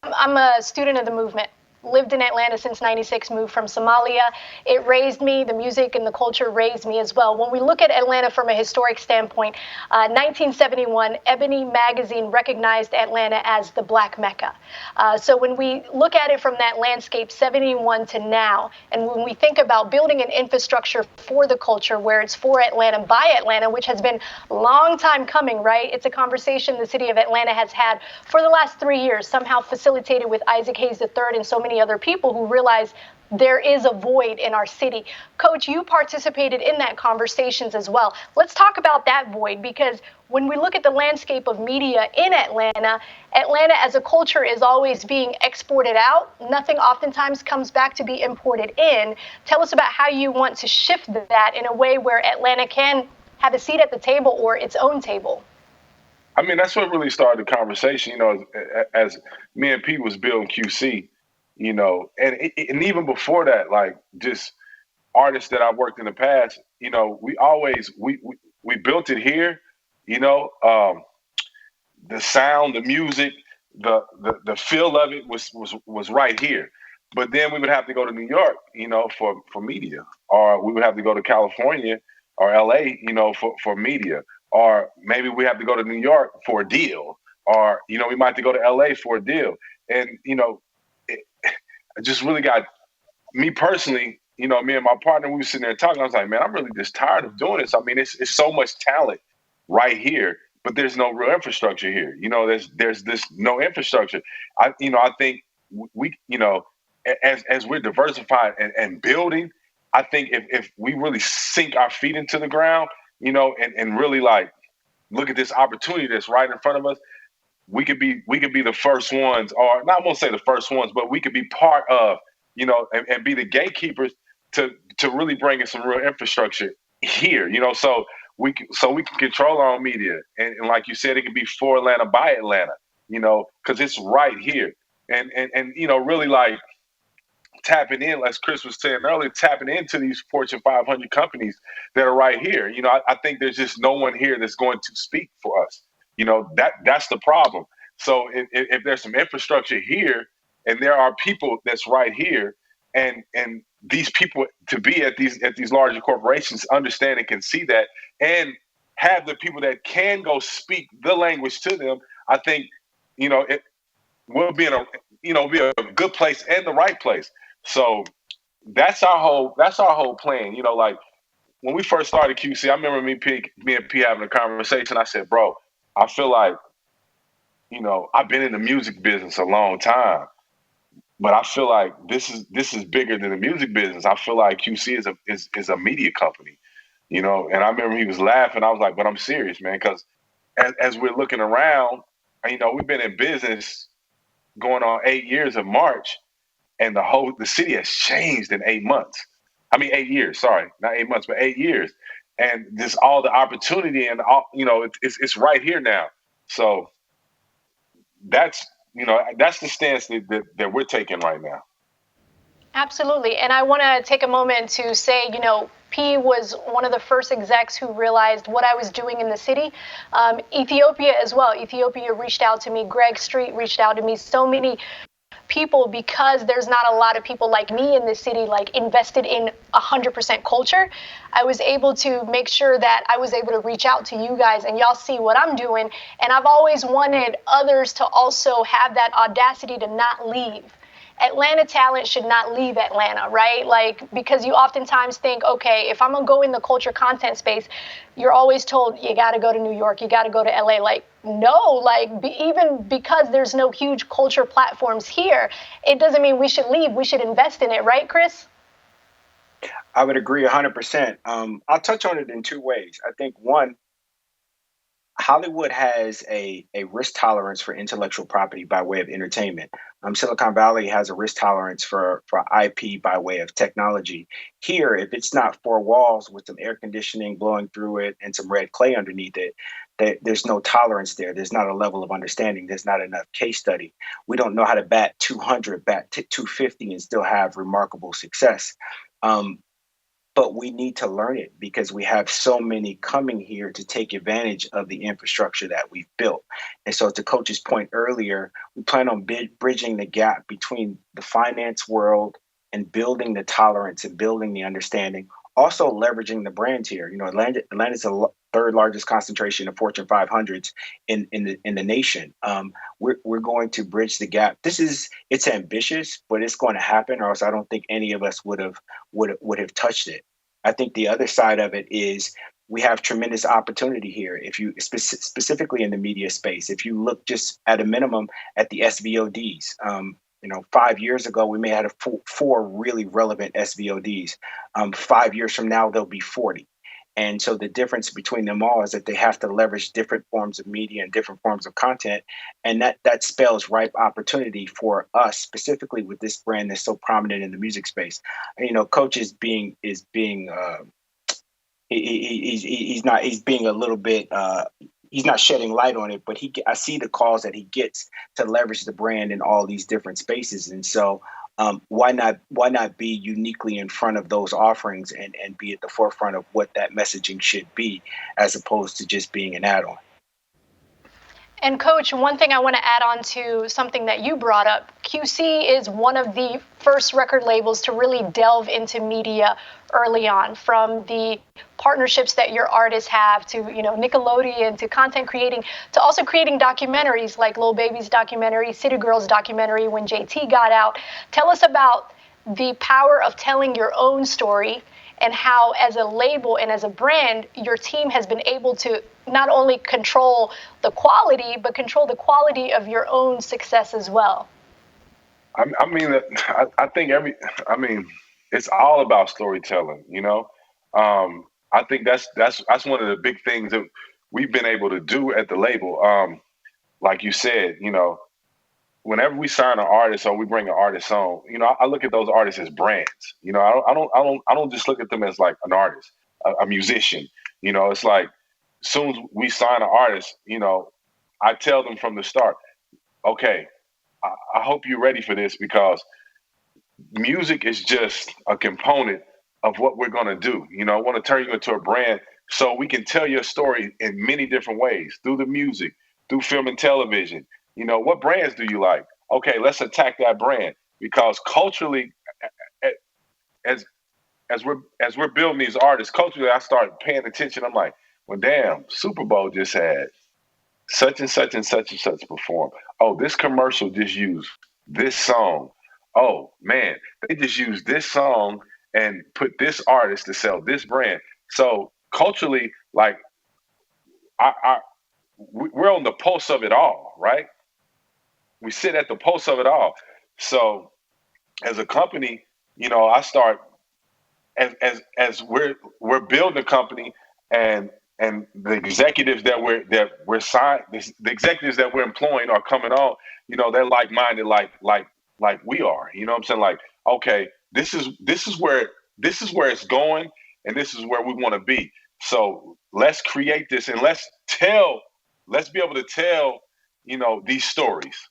I'm a student of the movement. Lived in Atlanta since '96, moved from Somalia. It raised me. The music and the culture raised me as well. When we look at Atlanta from a historic standpoint, 1971, Ebony magazine recognized Atlanta as the Black Mecca. So when we look at it from that landscape, 71 to now, and when we think about building an infrastructure for the culture where it's for Atlanta, by Atlanta, which has been a long time coming, right? It's a conversation the city of Atlanta has had for the last 3 years, somehow facilitated with Isaac Hayes III and so many other people who realize there is a void in our city. Coach, you participated in that conversations as well. Let's talk about that void, because when we look at the landscape of media in Atlanta, Atlanta as a culture is always being exported out. Nothing oftentimes comes back to be imported in. Tell us about how you want to shift that in a way where Atlanta can have a seat at the table or its own table. I mean, that's what really started the conversation, as me and Pete was building QC, and even before that, like just artists that I've worked in the past, we always we built it here, you know, um, the sound, the music, the feel of it was right here. But then we would have to go to New York, for media, or we would have to go to California or LA, for media, or maybe we have to go to New York for a deal, or we might have to go to LA for a deal, and it, I just really got me personally. Me and my partner, we were sitting there talking. I was like, man, I'm really just tired of doing this. I mean, it's so much talent right here, but there's no real infrastructure here. There's this no infrastructure. I think we, as we're diversified and building, I think if we really sink our feet into the ground, and really like look at this opportunity that's right in front of us, we could be the first ones, or not gonna say the first ones, but we could be part of, and be the gatekeepers to really bring in some real infrastructure here, so we can control our own media, and like you said, it can be for Atlanta, by Atlanta, because it's right here, and really like tapping in, as Chris was saying earlier, tapping into these Fortune 500 companies that are right here. I think there's just no one here that's going to speak for us. That's the problem. So if there's some infrastructure here, and there are people that's right here, and these people to be at these larger corporations understand and can see that, and have the people that can go speak the language to them, I think it will be a good place and the right place. So that's our whole plan. Like when we first started QC, I remember me and P having a conversation. I said, bro, I feel like, I've been in the music business a long time, but I feel like this is bigger than the music business. I feel like QC is a media company, And I remember he was laughing. I was like, but I'm serious, man, because as we're looking around, we've been in business going on 8 years in March, and the city has changed in 8 months. I mean, 8 years. Sorry, not 8 months, but 8 years. And just all the opportunity, and all, it's right here now. So that's the stance that we're taking right now. Absolutely. And I want to take a moment to say, P was one of the first execs who realized what I was doing in the city. Ethiopia as well. Ethiopia reached out to me. Greg Street reached out to me. So many people, because there's not a lot of people like me in the city, like invested in 100% culture. I was able to make sure that I was able to reach out to you guys, and y'all see what I'm doing. And I've always wanted others to also have that audacity to not leave. Atlanta talent should not leave Atlanta, right? Like, because you oftentimes think, okay, if I'm gonna go in the culture content space, you're always told you got to go to New York, you got to go to LA. Like, no, like even because there's no huge culture platforms here, it doesn't mean we should leave. We should invest in it, right, Chris? I would agree 100%. I'll touch on it in two ways. I think one, Hollywood has a risk tolerance for intellectual property by way of entertainment. Silicon Valley has a risk tolerance for IP by way of technology. Here, if it's not four walls with some air conditioning blowing through it and some red clay underneath it, there's no tolerance there. There's not a level of understanding. There's not enough case study. We don't know how to bat 200, bat 250, and still have remarkable success. but we need to learn it because we have so many coming here to take advantage of the infrastructure that we've built. And so, to Coach's point earlier, we plan on bridging the gap between the finance world and building the tolerance and building the understanding. Also, leveraging the brands here. Atlanta's the third largest concentration of Fortune 500s in the nation. We're going to bridge the gap. It's ambitious, but it's going to happen, or else I don't think any of us would have touched it. I think the other side of it is we have tremendous opportunity here. If you specifically in the media space, if you look just at a minimum at the SVODs, 5 years ago we may have had four really relevant SVODs. 5 years from now there'll be 40. And so the difference between them all is that they have to leverage different forms of media and different forms of content. And that spells ripe opportunity for us, specifically with this brand that's so prominent in the music space. Coach is being he's being a little bit, he's not shedding light on it, but I see the calls that he gets to leverage the brand in all these different spaces. And so why not be uniquely in front of those offerings and be at the forefront of what that messaging should be, as opposed to just being an add-on. And Coach, one thing I want to add on to something that you brought up, QC is one of the first record labels to really delve into media early on, from the partnerships that your artists have to, Nickelodeon, to content creating, to also creating documentaries like Lil Baby's documentary, City Girls documentary when JT got out. Tell us about the power of telling your own story and how, as a label and as a brand, your team has been able to not only control the quality, but control the quality of your own success as well. I think it's all about storytelling. I think that's one of the big things that we've been able to do at the label. Like you said, whenever we sign an artist or we bring an artist on, I look at those artists as brands. I don't just look at them as like an artist, a musician. It's like, as soon as we sign an artist, I tell them from the start, okay, I hope you're ready for this, because music is just a component of what we're going to do. I want to turn you into a brand so we can tell your story in many different ways, through the music, through film and television. What brands do you like? Okay, let's attack that brand, because culturally, as we're building these artists, culturally, I start paying attention. I'm like, well, damn, Super Bowl just had such and such and such and such perform. Oh, this commercial just used this song. Oh man, they just used this song and put this artist to sell this brand. So culturally, like, we're on the pulse of it all, right? We sit at the pulse of it all. So as a company, I start as we're building a company, and the executives that we're signed, the executives that we're employing are coming on. They're like-minded, like we are. You know what I'm saying? Like, okay, this is where it's going, and this is where we want to be. So let's create this, and let's be able to tell these stories.